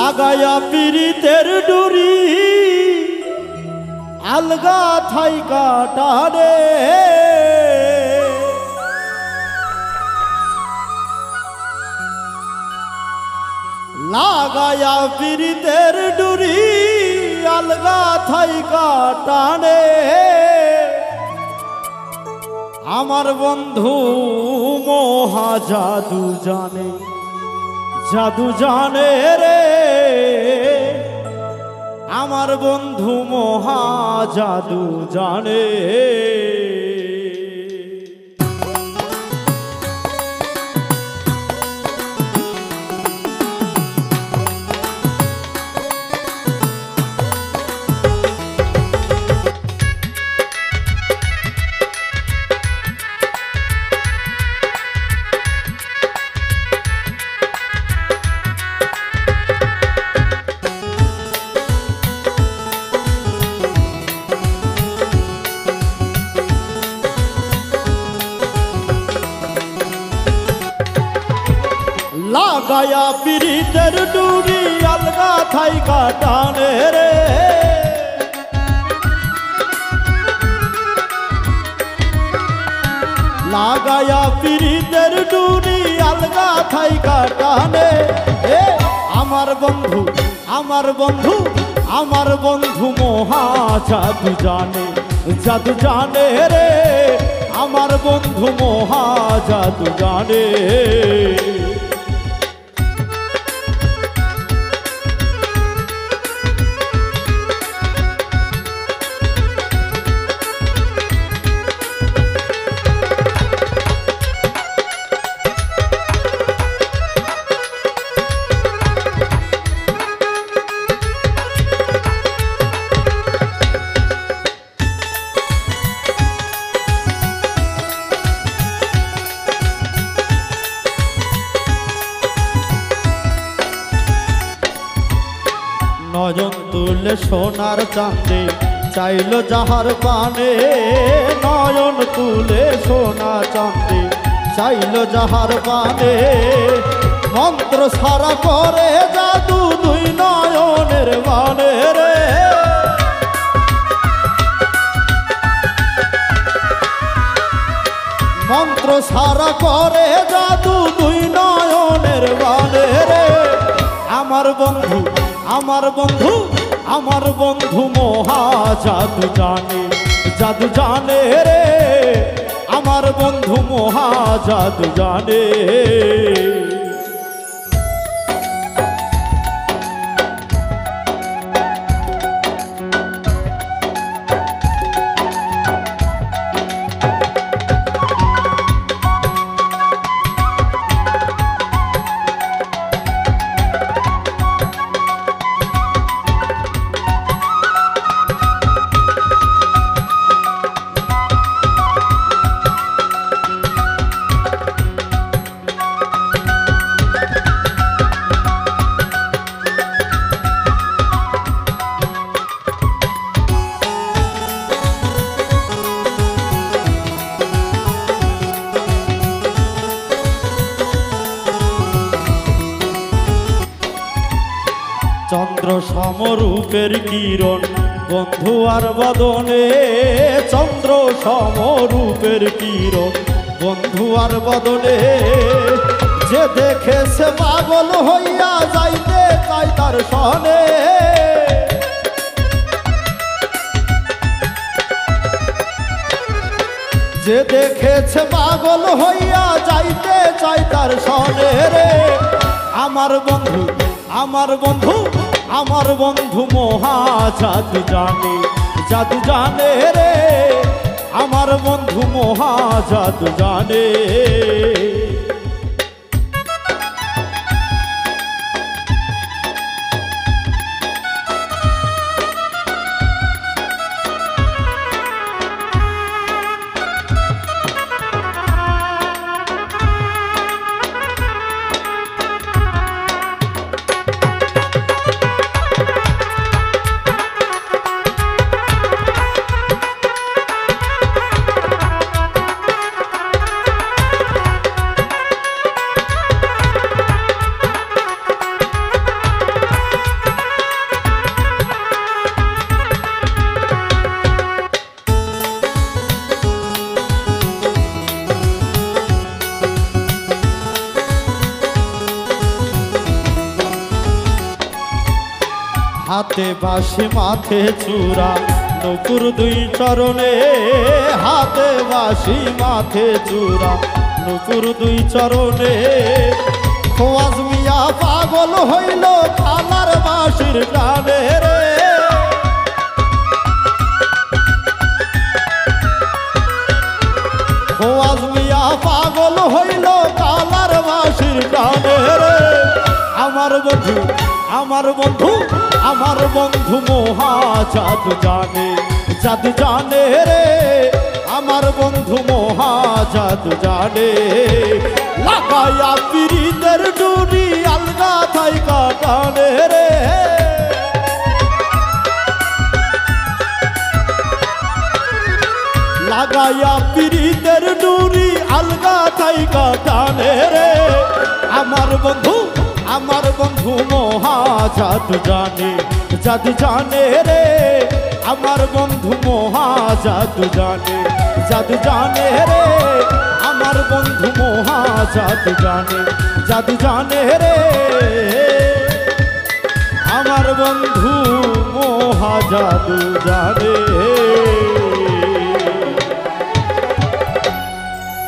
লাগায়া পিরিতের ডুরি আলগা থাই কাটারে লাগায়া পিরিতের ডুরি আলগা থাই কাটারে আমার বন্ধু মহা জাদু জানে রে আমার বন্ধু মহা জাদু জানে লাগায়া পিরিতের ডুরি আলগা থাই কাটানে রে লাগায়া পিরিতের ডুরি আলগা থাই কাটানে এ আমার বন্ধু মহা জাদু জানে রে আমার বন্ধু মহা জাদু জানে নয়ন তুলে সোনার চাঁদে চাইলো যাহার পানে নয়ন তুলে সোনা চাঁদে চাইলো যাহার পানে মন্ত্র সারা করে জাদু দুই নয়নের বানে রে মন্ত্র সারা করে জাদু দুই নয়নের বানে রে আমার বন্ধু মহা জাদু জানে রে আমার বন্ধু মহা জাদু জানে চন্দ্র সমরূপের কিরণ বন্ধু আর বদনে চন্দ্র সমরূপের কিরণ বন্ধু আর বদনে যে দেখেছে পাগল হইয়া যাইতে চাই তার সনে যে দেখেছে পাগল হইয়া যাইতে চাই তার সনে রে আমার বন্ধু মহা জাদু জানে রে আমার বন্ধু মহা জাদু জানে হাতে বাঁশি মাথে চূড়া নুপুর দুই চরণে, হাতে বাঁশি মাথে চূড়া নুপুর দুই চরণে। খোয়াজ মিয়া পাগল হইল খালার বাঁশির টানে রে। খোয়াজ মিয়া পাগল হইল কালার বাঁশির টানে রে। আমার বন্ধু আমার বন্ধু আমার বন্ধু মহা জাদু জানে, জাদু জানে রে। আমার বন্ধু মহা জাদু জানে। লাগাইয়া পিরিতের ডুরি আলগা থাইকা টানে রে। লাগাইয়া পিরিতের ডুরি আলগা থাইকা টানে রে। আমার বন্ধু মহা জাদু জানে, জাদু জানে রে। আমার বন্ধু মহা জাদু জানে, জাদু জানে রে। আমার বন্ধু মহা জাদু জানে, জাদু জানে রে। আমার বন্ধু মহা জাদু জানে।